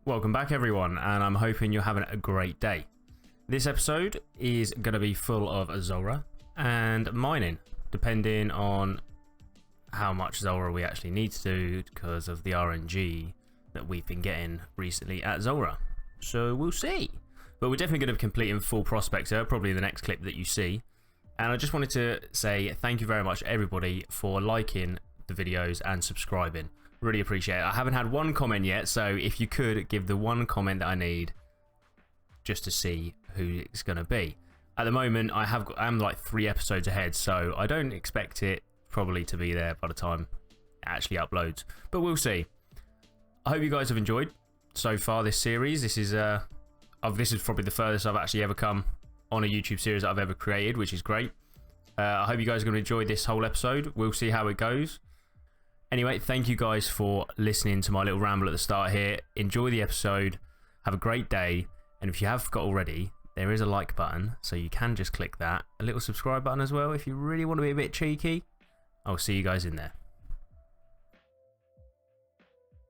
Welcome back everyone, and I'm hoping you're having a great day. This episode is going to be full of Zora and mining, depending on how much Zora we actually need to do because of the RNG that we've been getting recently at Zora. So we'll see. But we're definitely going to be completing full prospector, probably the next clip that you see. And I just wanted to say thank you very much everybody for liking the videos and subscribing. Really appreciate it. I haven't had one comment yet, so if you could give the one comment that I need just to see who it's going to be. At the moment, I'm like 3 episodes ahead, so I don't expect it probably to be there by the time it actually uploads. But we'll see. I hope you guys have enjoyed so far this series. This is probably the furthest I've actually ever come on a YouTube series that I've ever created, which is great. I hope you guys are going to enjoy this whole episode. We'll see how it goes. Anyway, thank you guys for listening to my little ramble at the start here. Enjoy the episode. Have a great day. And if you have forgot already, there is a like button, so you can just click that. A little subscribe button as well if you really want to be a bit cheeky. I'll see you guys in there.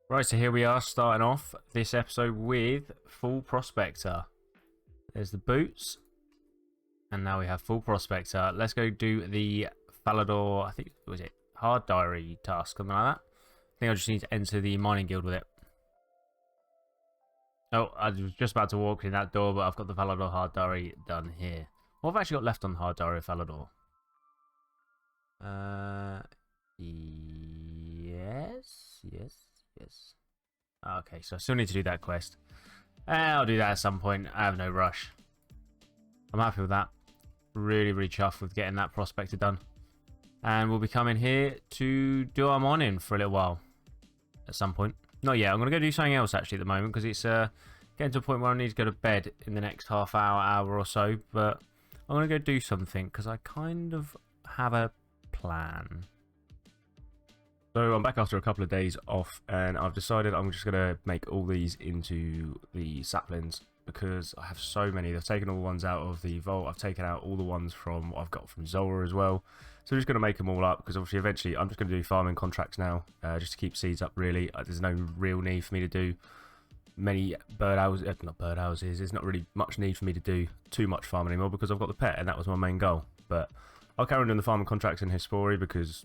Right, so here we are starting off this episode with full prospector. There's the boots. And now we have full prospector. Let's go do the Falador, I think, was it? Hard diary task, something like that. I think I just need to enter the mining guild with it. Oh, I was just about to walk in that door, but I've got the Falador hard diary done here. What have I actually got left on the hard diary of Falador? Yes. Okay, so I still need to do that quest. I'll do that at some point. I have no rush. I'm happy with that. Really chuffed with getting that prospector done. And we'll be coming here to do our mining for a little while. At some point. Not yet. I'm going to go do something else actually at the moment. Because it's getting to a point where I need to go to bed in the next half hour or so. But I'm going to go do something. Because I kind of have a plan. So I'm back after a couple of days off. And I've decided I'm just going to make all these into the saplings. Because I have so many. I've taken all the ones out of the vault. I've taken out all the ones from what I've got from Zora as well. So I'm just going to make them all up because obviously eventually I'm just going to do farming contracts now just to keep seeds up really. There's no real need for me to do many birdhouses. There's not really much need for me to do too much farming anymore because I've got the pet and that was my main goal. But I'll carry on doing the farming contracts in Hispori because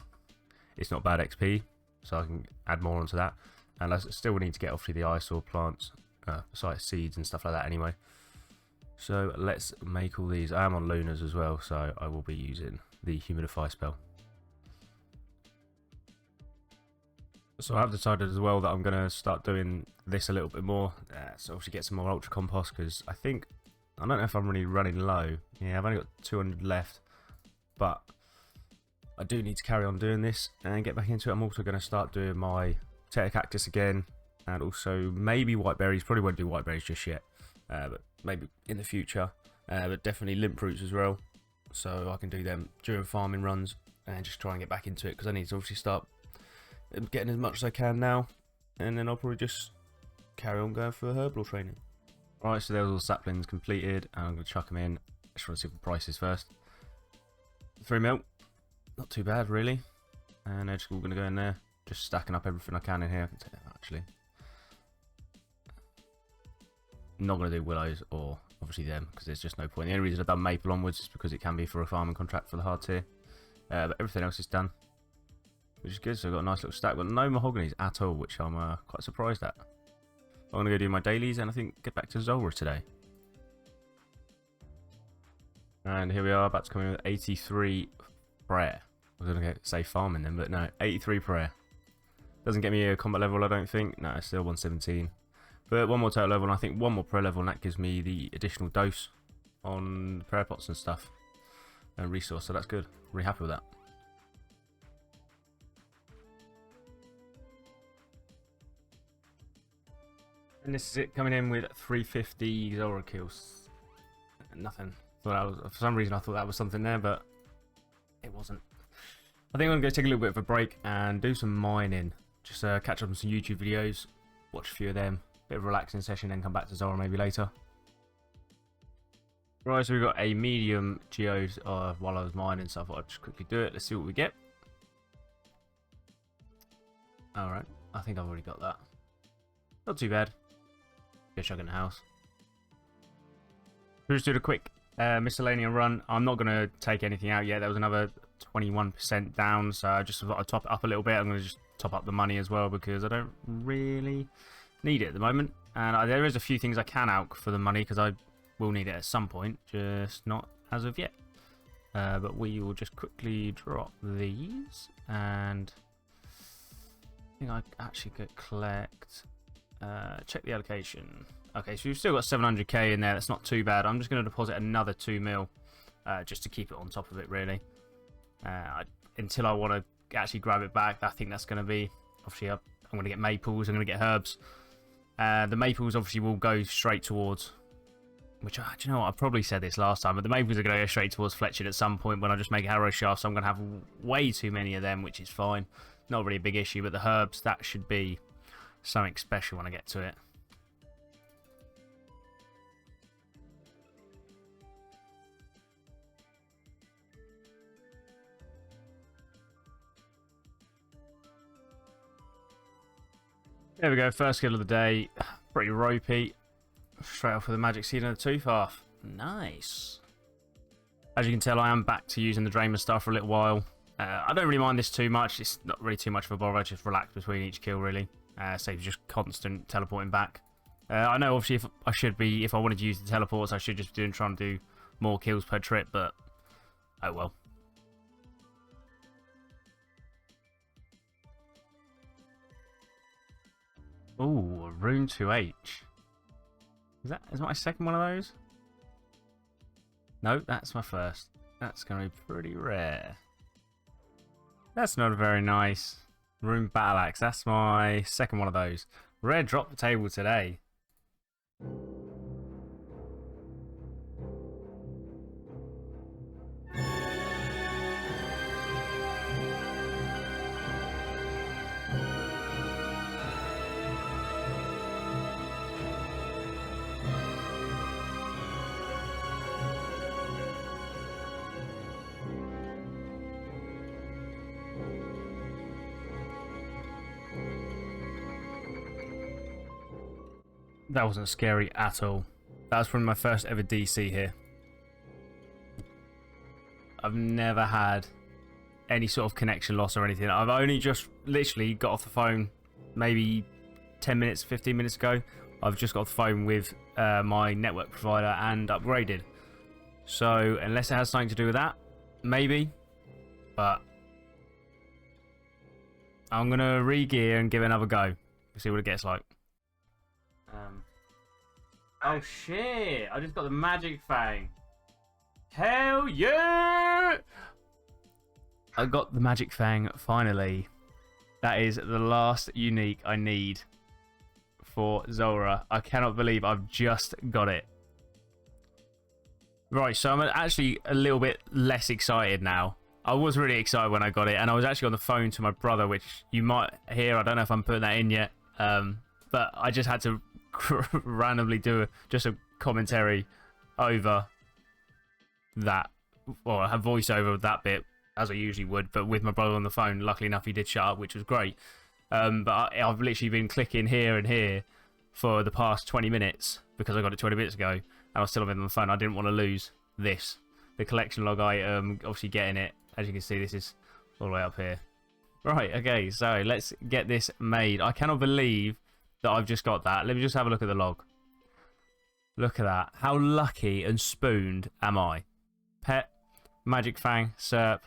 it's not bad XP. So I can add more onto that. And I still need to get obviously the eyesore plants. Besides seeds and stuff like that anyway. So let's make all these. I am on Lunas as well, so I will be using the humidify spell. So I've decided as well that I'm going to start doing this a little bit more. So obviously get some more ultra compost because I don't know if I'm really running low. Yeah, I've only got 200 left, but I do need to carry on doing this and get back into it. I'm also going to start doing my potato cactus again. And also maybe white berries. Probably won't do white berries just yet. But maybe in the future. But definitely limp roots as well. So I can do them during farming runs. And just try and get back into it. Because I need to obviously start getting as much as I can now. And then I'll probably just carry on going for herbal training. Right, so there's all the saplings completed. And I'm going to chuck them in. Just want to see what the price is first. 3 mil. Not too bad really. And they're just all going to go in there. Just stacking up everything I can in here. I can take that actually. Not going to do willows or obviously them because there's just no point. The only reason I've done maple onwards is because it can be for a farming contract for the hard tier. But everything else is done, which is good. So I've got a nice little stack. Got no mahoganies at all, which I'm quite surprised at. I'm going to go do my dailies and I think get back to Zora today. And here we are, about to come in with 83 prayer. I was going to say farming then, but no, 83 prayer. Doesn't get me a combat level, I don't think. No, it's still 117. But one more total level, and I think one more prayer level, and that gives me the additional dose on the prayer pots and stuff. And resource, so that's good. Really happy with that. And this is it, coming in with 350 Zora kills. Nothing. For some reason I thought that was something there, but it wasn't. I think I'm going to go take a little bit of a break and do some mining. Just catch up on some YouTube videos, watch a few of them. Bit of a relaxing session, then come back to Zora maybe later. Right, so we've got a medium geode while I was mining, so I thought I'd just quickly do it. Let's see what we get. Alright, I think I've already got that. Not too bad. go chuck in the house. We'll just do a quick miscellaneous run. I'm not going to take anything out yet. There was another 21% down, so I just thought I'd top it up a little bit. I'm going to just top up the money as well because I don't really need it at the moment. And there is a few things I can out for the money because I will need it at some point, just not as of yet. But we will just quickly drop these, and I think I actually could collect. Check the allocation. Okay, so we've still got 700k in there. That's not too bad. I'm just going to deposit another 2 mil just to keep it on top of it, really. Until I want to actually grab it back. I think that's going to be, obviously, I'm going to get maples. I'm going to get herbs. The maples obviously will go straight towards, which, do you know what? I probably said this last time, but the maples are going to go straight towards fletching at some point when I just make arrow shafts. So I'm going to have way too many of them, which is fine. Not really a big issue, but the herbs, that should be something special when I get to it. There we go, first kill of the day. Pretty ropey. Straight off with the magic seed and the tooth half. Nice. As you can tell, I am back to using the Dramer stuff for a little while. I don't really mind this too much. It's not really too much of a bother. I just relax between each kill, really. Saves just constant teleporting back. I know, obviously, if I wanted to use the teleports, I should just be trying to do more kills per trip, but oh well. Ooh, a rune 2H. Is that my second one of those? No, that's my first. That's going to be pretty rare. That's not very nice. Rune Battle Axe. That's my second one of those. Rare drop the table today. That wasn't scary at all. That was probably my first ever DC here. I've never had any sort of connection loss or anything. I've only just literally got off the phone maybe 10 minutes, 15 minutes ago. I've just got off the phone with my network provider and upgraded. So unless it has something to do with that, maybe. But I'm going to re-gear and give it another go. See what it gets like. Oh shit! I just got the magic fang. Hell yeah! I got the magic fang finally. That is the last unique I need for Zora. I cannot believe I've just got it. Right, so I'm actually a little bit less excited now. I was really excited when I got it, and I was actually on the phone to my brother, which you might hear. I don't know if I'm putting that in yet, but I just had to randomly do just a commentary over that, well, I have voiceover of that bit as I usually would, but with my brother on the phone. Luckily enough, he did shut up, which was great. But I've literally been clicking here and here for the past 20 minutes because I got it 20 minutes ago, and I was still on the phone. I didn't want to lose this, the collection log item. Obviously, getting it, as you can see, this is all the way up here. Right, okay, so let's get this made. I cannot believe that I've just got that. Let me just have a look at the log. Look at that. How lucky and spooned am I? Pet, Magic Fang, Serp,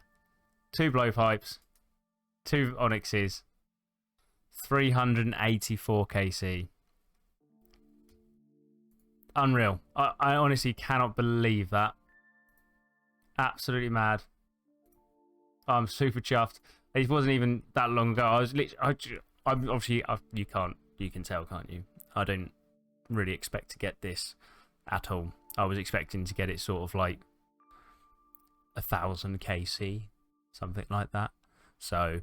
2 blowpipes, 2 onyxes, 384 KC. Unreal. I honestly cannot believe that. Absolutely mad. I'm super chuffed. It wasn't even that long ago. I was literally, I'm obviously, you can tell, can't you? I don't really expect to get this at all. I was expecting to get it sort of like 1000 KC, something like that. So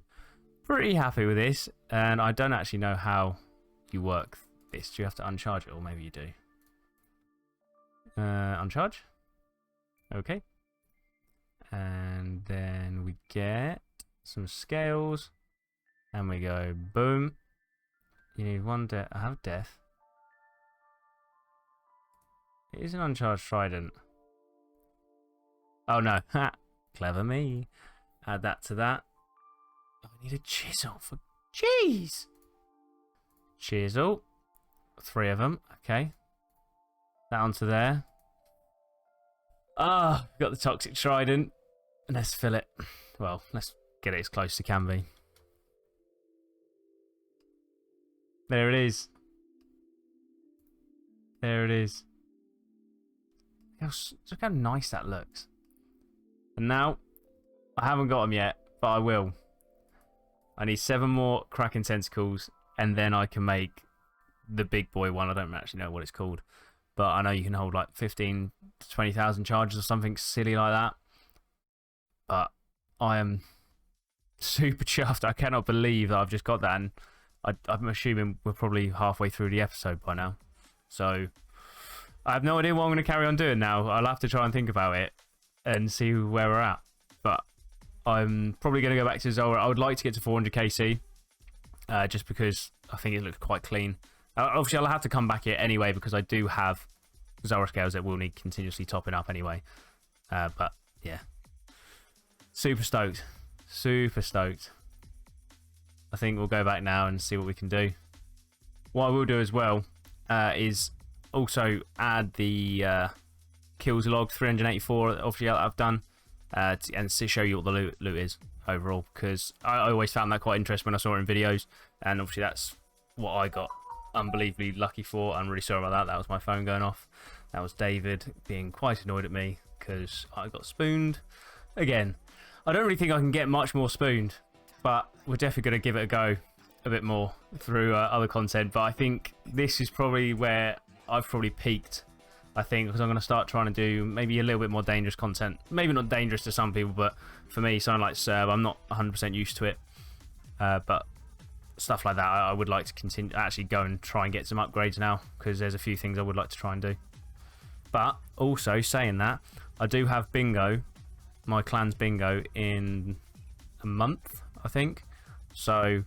pretty happy with this, and I don't actually know how you work this. Do you have to uncharge it, or maybe you do? Uncharge. Okay. And then we get some scales, and we go boom. You need 1 death. I have death. It is an uncharged trident. Oh no. Ha! Clever me. Add that to that. Oh, I need a chisel for... Jeez! Chisel. 3 of them. Okay. That onto there. Ah, got the toxic trident. Let's fill it. Well, let's get it as close as it can be. There it is. There it is. Look how nice that looks. And now, I haven't got them yet, but I will. I need 7 more Kraken tentacles, and then I can make the big boy one. I don't actually know what it's called, but I know you can hold like 15 to 20,000 charges or something silly like that. But I am super chuffed. I cannot believe that I've just got that, and I'm assuming we're probably halfway through the episode by now. So I have no idea what I'm going to carry on doing now. I'll have to try and think about it and see where we're at. But I'm probably going to go back to Zora. I would like to get to 400 KC, just because I think it looks quite clean. Obviously, I'll have to come back here anyway because I do have Zora scales that will need continuously topping up anyway. But yeah, super stoked. Super stoked. I think we'll go back now and see what we can do. What I will do as well is also add the kills log 384 obviously I've done and to show you what the loot is overall, because I always found that quite interesting when I saw it in videos, and obviously that's what I got unbelievably lucky for. I'm really sorry about that. That was my phone going off. That was David being quite annoyed at me because I got spooned again. I don't really think I can get much more spooned, but we're definitely going to give it a go a bit more through other content. But I think this is probably where I've probably peaked, I think, because I'm going to start trying to do maybe a little bit more dangerous content. Maybe not dangerous to some people, but for me, something like Serb, I'm not 100% used to it. But stuff like that, I would like to continue, actually go and try and get some upgrades now, because there's a few things I would like to try and do. But also, saying that, I do have bingo, my clan's bingo, in a month, I think. So,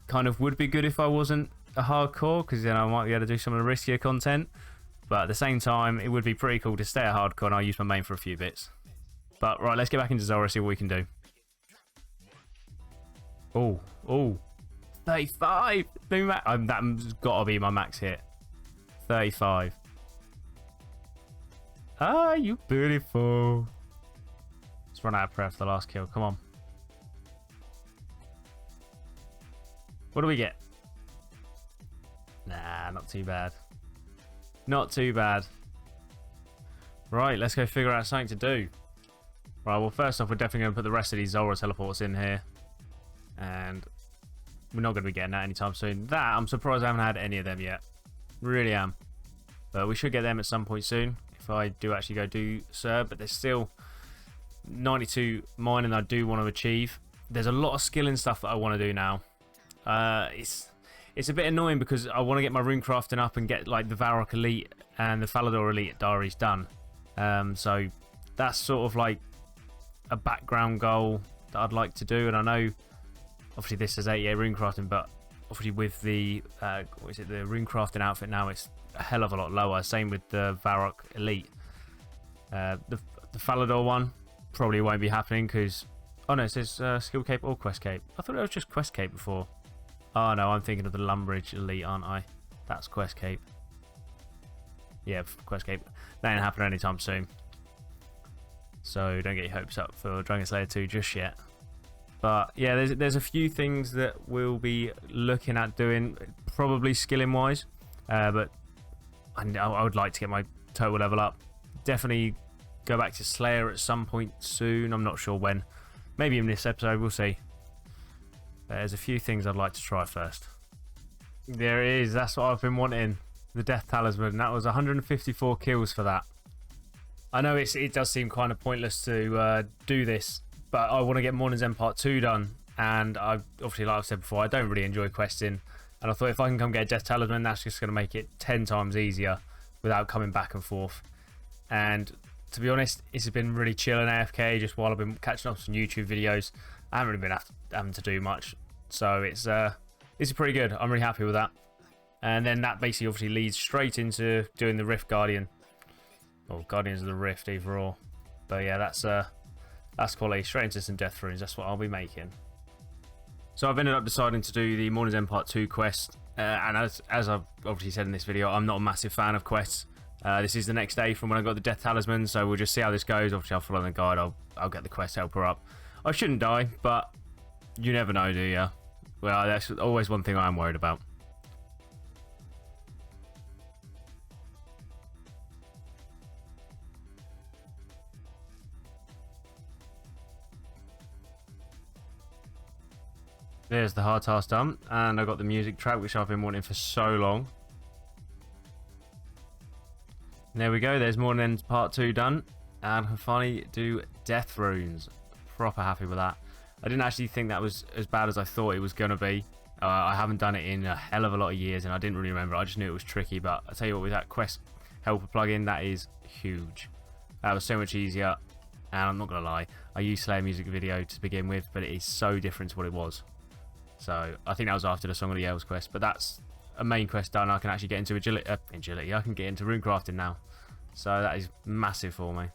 kind of would be good if I wasn't a hardcore, because then I might be able to do some of the riskier content. But at the same time, it would be pretty cool to stay a hardcore, and I'll use my main for a few bits. But right, let's get back into Zora, see what we can do. Oh, 35! That's got to be my max hit. 35. Ah, you beautiful. Let's run out of prayer for the last kill. Come on. What do we get? Nah, not too bad. Not too bad. Right, let's go figure out something to do. Right, well, first off, we're definitely going to put the rest of these Zora teleports in here. And we're not going to be getting that anytime soon. That, I'm surprised I haven't had any of them yet. Really am. But we should get them at some point soon, if I do actually go do Serb. But there's still 92 mining I do want to achieve. There's a lot of skilling stuff that I want to do now. It's a bit annoying because I want to get my rune crafting up and get like the Varrock Elite and the Falador Elite diaries done. So that's sort of like a background goal that I'd like to do. And I know obviously this is 88 rune crafting, but obviously with the what is it, the rune crafting outfit now, it's a hell of a lot lower. Same with the Varrock Elite. The Falador one probably won't be happening because, oh no, it says skill cape or quest cape. I thought it was just quest cape before. Oh no, I'm thinking of the Lumbridge Elite, aren't I? That's quest cape. Yeah, quest cape. That ain't happening anytime soon. So don't get your hopes up for Dragon Slayer 2 just yet. But yeah, there's a few things that we'll be looking at doing, probably skilling wise. But I would like to get my total level up. Definitely go back to Slayer at some point soon. I'm not sure when. Maybe in this episode, we'll see. There's a few things I'd like to try first. There it is. That's what I've been wanting. The Death Talisman. That was 154 kills for that. I know it does seem kind of pointless to do this, but I want to get Morning's End Part 2 done. And I obviously, like I've said before, I don't really enjoy questing. And I thought if I can come get a Death Talisman, that's just going to make it 10 times easier without coming back and forth. And to be honest, it's been really chill and AFK just while I've been catching up some YouTube videos. I haven't really been having to do much, so it's pretty good. I'm really happy with that. And then that basically obviously leads straight into doing the Rift Guardian. or Guardians of the Rift, either or. But yeah, that's quality. Straight into some death runes. That's what I'll be making. So I've ended up deciding to do the Morning's End Part 2 quest. And as I've obviously said in this video, I'm not a massive fan of quests. This is the next day from when I got the Death Talisman, so we'll just see how this goes. Obviously, I'll follow the guide. I'll get the quest helper up. I shouldn't die, but you never know, do you? Well, that's always one thing I am worried about. There's the hard task done, and I got the music track, which I've been wanting for so long. And there we go, there's Morning End Part 2 done, and I can finally do Death Runes. Proper happy with that. I didn't actually think that was as bad as I thought it was going to be. I haven't done it in a hell of a lot of years, and I didn't really remember. I just knew it was tricky, but I tell you what, with that quest helper plugin, that is huge. That was so much easier, and I'm not going to lie, I used Slayer music video to begin with, but it is so different to what it was. So I think that was after the Song of the Elves quest, but that's a main quest done. I can actually get into agility. I can get into runecrafting now, so that is massive for me.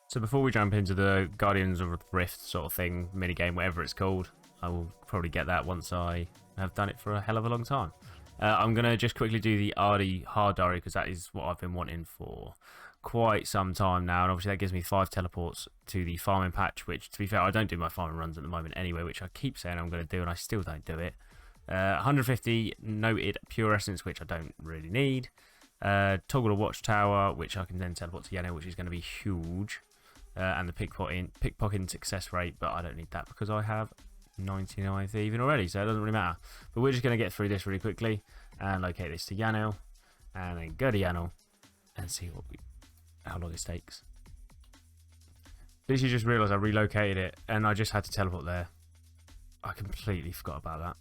So before we jump into the Guardians of the Rift sort of thing, minigame, whatever it's called, I will probably get that once I have done it for a hell of a long time. I'm going to just quickly do the RDR Diary, because that is what I've been wanting for quite some time now, and obviously that gives me 5 teleports to the farming patch, which, to be fair, I don't do my farming runs at the moment anyway, which I keep saying I'm going to do, and I still don't do it. 150 noted pure essence, which I don't really need. Toggle the watchtower, which I can then teleport to Yano, which is going to be huge. And the pickpocketing success rate, but I don't need that because I have 99 thieving already, so it doesn't really matter. But we're just going to get through this really quickly and locate this to Yano, and then go to Yano and see how long it takes. Literally just realised I relocated it and I just had to teleport there. I completely forgot about that.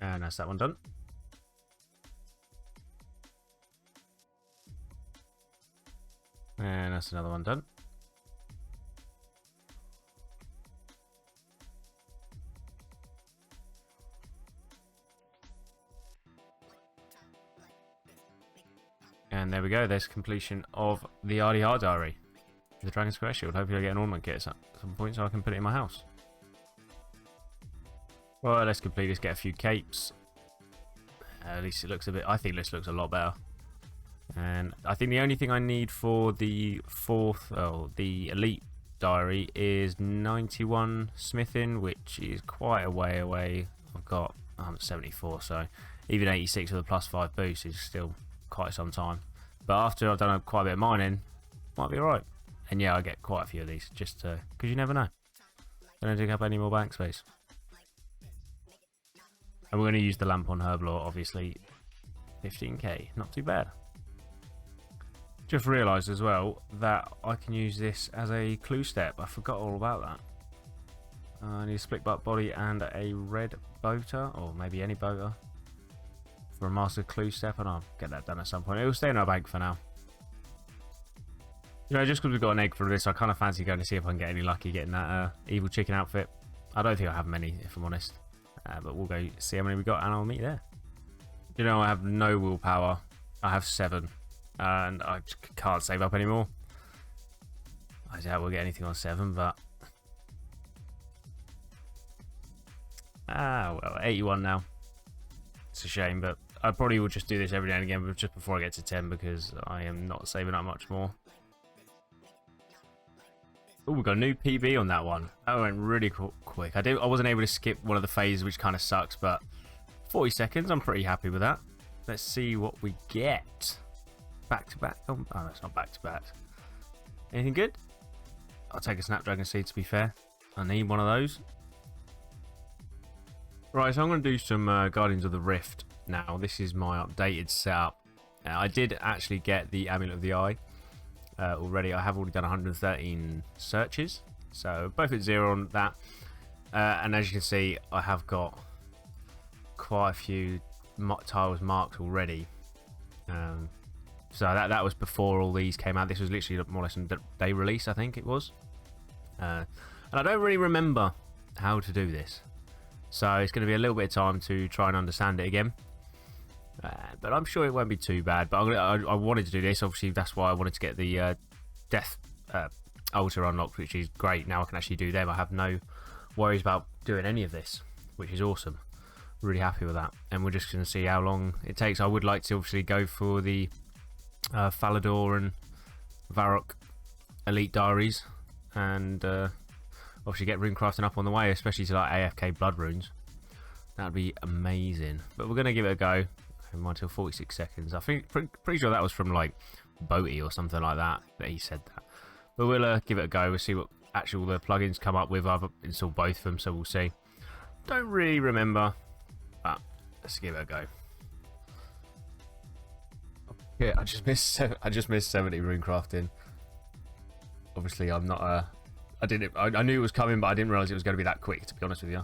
And that's that one done. And that's another one done. And there we go, there's completion of the RDR Diary. The Dragon Square Shield. Hopefully I get an ornament kit at some point so I can put it in my house. Well, let's complete this, get a few capes. At least it looks a bit, I think this looks a lot better. And I think the only thing I need for the the Elite Diary is 91 smithing, which is quite a way away. I've got 74, so even 86 with a +5 boost is still quite some time. But after I've done quite a bit of mining, might be alright. And yeah, I get quite a few of these, just because you never know. Don't dig up any more bank space. And we're going to use the lamp on Herblore, obviously. 15k, not too bad. Just realised as well that I can use this as a clue step. I forgot all about that. I need a split butt body and a red boater, or maybe any boater, for a master clue step, and I'll get that done at some point. It will stay in our bank for now. You know, just because we've got an egg for this, I kind of fancy going to see if I can get any lucky getting that evil chicken outfit. I don't think I have many, if I'm honest. But we'll go see how many we got, and I'll meet you there. You know, I have no willpower. I have 7. And I can't save up anymore. I doubt we'll get anything on 7, but... well, 81 now. It's a shame, but I probably will just do this every now and again, but just before I get to 10, because I am not saving up much more. Oh, we got a new PB on that one. That went really quick. I wasn't able to skip one of the phases, which kind of sucks, but 40 seconds, I'm pretty happy with that. Let's see what we get. Back to back. Oh, that's not back to back. Anything good? I'll take a Snapdragon Seed, to be fair. I need one of those. Right, so I'm going to do some Guardians of the Rift now. This is my updated setup. I did actually get the Amulet of the Eye already. I have already done 113 searches, so both at 0 on that. And as you can see, I have got quite a few tiles marked already. So that was before all these came out. This was literally more or less a day release, I think it was. And I don't really remember how to do this. So it's going to be a little bit of time to try and understand it again. But I'm sure it won't be too bad. But I wanted to do this. Obviously, that's why I wanted to get the death altar unlocked, which is great. Now I can actually do them. I have no worries about doing any of this, which is awesome. Really happy with that. And we're just going to see how long it takes. I would like to obviously go for the Falador and Varrock Elite Diaries, and obviously get rune crafting up on the way, especially to like AFK blood runes. That'd be amazing. But we're going to give it a go. Until 46 seconds. I think pretty sure that was from like Boaty or something like that he said that. But we'll give it a go. We'll see what actual the plugins come up with. I've installed both of them, so we'll see. Don't really remember, but let's give it a go. Yeah, I just missed 70 rune crafting. Obviously, I'm not I knew it was coming, but I didn't realize it was going to be that quick. To be honest with you,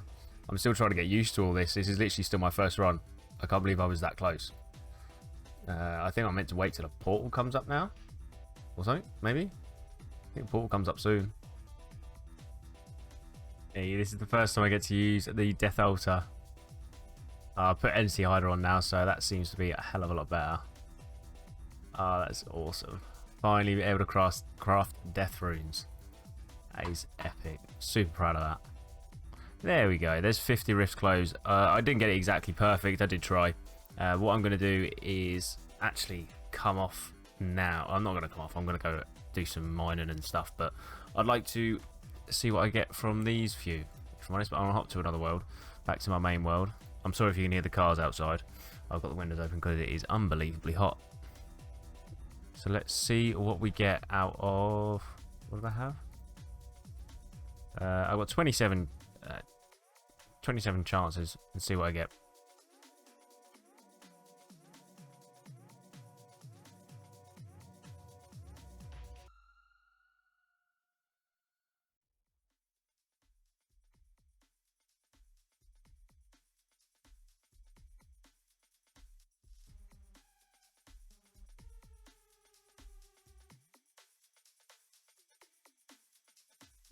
I'm still trying to get used to all this. This is literally still my first run. I can't believe I was that close. I think I'm meant to wait till the portal comes up now. Or something, maybe? I think the portal comes up soon. Hey, this is the first time I get to use the Death Altar. I put NC Hider on now, so that seems to be a hell of a lot better. Oh, that's awesome. Finally be able to craft death runes. That is epic. Super proud of that. There we go. There's 50 rifts closed. I didn't get it exactly perfect. I did try. What I'm going to do is actually come off now. I'm not going to come off. I'm going to go do some mining and stuff. But I'd like to see what I get from these few. If I'm honest, but I'm going to hop to another world. Back to my main world. I'm sorry if you can hear the cars outside. I've got the windows open because it is unbelievably hot. So let's see what we get out of... What do I have? I've got 27 chances, and see what I get.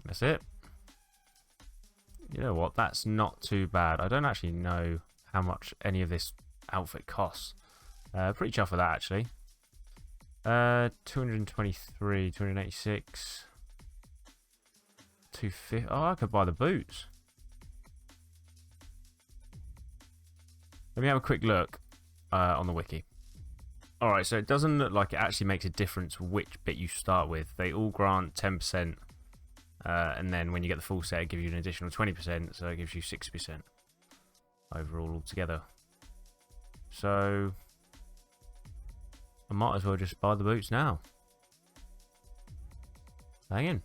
That's it. You know what? That's not too bad. I don't actually know how much any of this outfit costs. Pretty chuffed with that, actually. 223, 286, 250. Oh, I could buy the boots. Let me have a quick look on the wiki. Alright, so it doesn't look like it actually makes a difference which bit you start with. They all grant 10%. And then when you get the full set, it gives you an additional 20%, so it gives you 6% overall altogether. So I might as well just buy the boots now. Hang in.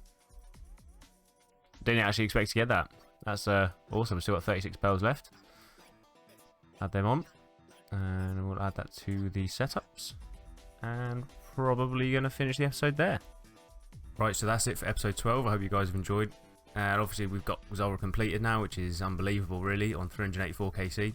Didn't actually expect to get that. That's awesome. Still got 36 bells left. Add them on, and we'll add that to the setups, and probably gonna finish the episode there. Right, so that's it for episode 12. I hope you guys have enjoyed. And obviously we've got Zora completed now, which is unbelievable really, on 384 KC.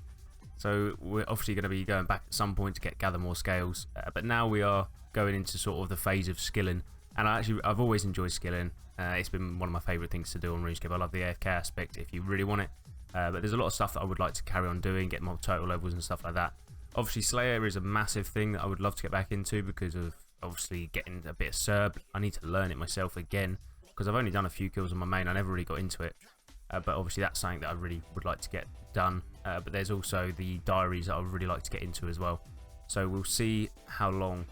So we're obviously going to be going back at some point to gather more scales. But now we are going into sort of the phase of skilling. And I've always enjoyed skilling. It's been one of my favourite things to do on RuneScape. I love the AFK aspect if you really want it. But there's a lot of stuff that I would like to carry on doing, get more total levels and stuff like that. Obviously Slayer is a massive thing that I would love to get back into because of obviously getting a bit of Serb. I need to learn it myself again because I've only done a few kills on my main. I never really got into it, but obviously that's something that I really would like to get done. But there's also the diaries that I would really like to get into as well. So we'll see how long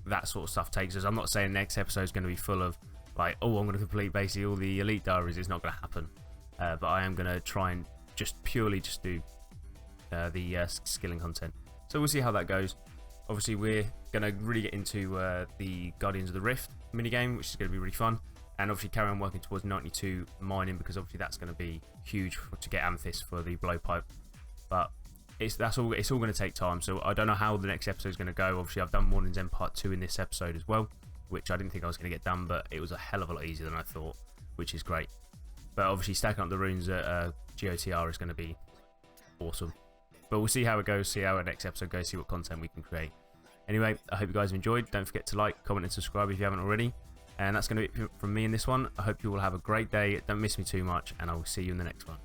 that sort of stuff takes us. I'm not saying next episode is going to be full of like, oh, I'm going to complete basically all the elite diaries. It's not going to happen, but I am going to try and just purely just do the skilling content. So we'll see how that goes. Obviously, we're going to really get into the Guardians of the Rift minigame, which is going to be really fun. And obviously carry on working towards 92 mining, because obviously that's going to be huge to get amethyst for the blowpipe. But it's all going to take time, so I don't know how the next episode is going to go. Obviously, I've done Morning's End Part 2 in this episode as well, which I didn't think I was going to get done, but it was a hell of a lot easier than I thought, which is great. But obviously stacking up the runes at GOTR is going to be awesome. But we'll see how it goes, see how our next episode goes, see what content we can create. Anyway, I hope you guys have enjoyed. Don't forget to like, comment and subscribe if you haven't already. And that's going to be it from me in this one. I hope you all have a great day. Don't miss me too much, and I will see you in the next one.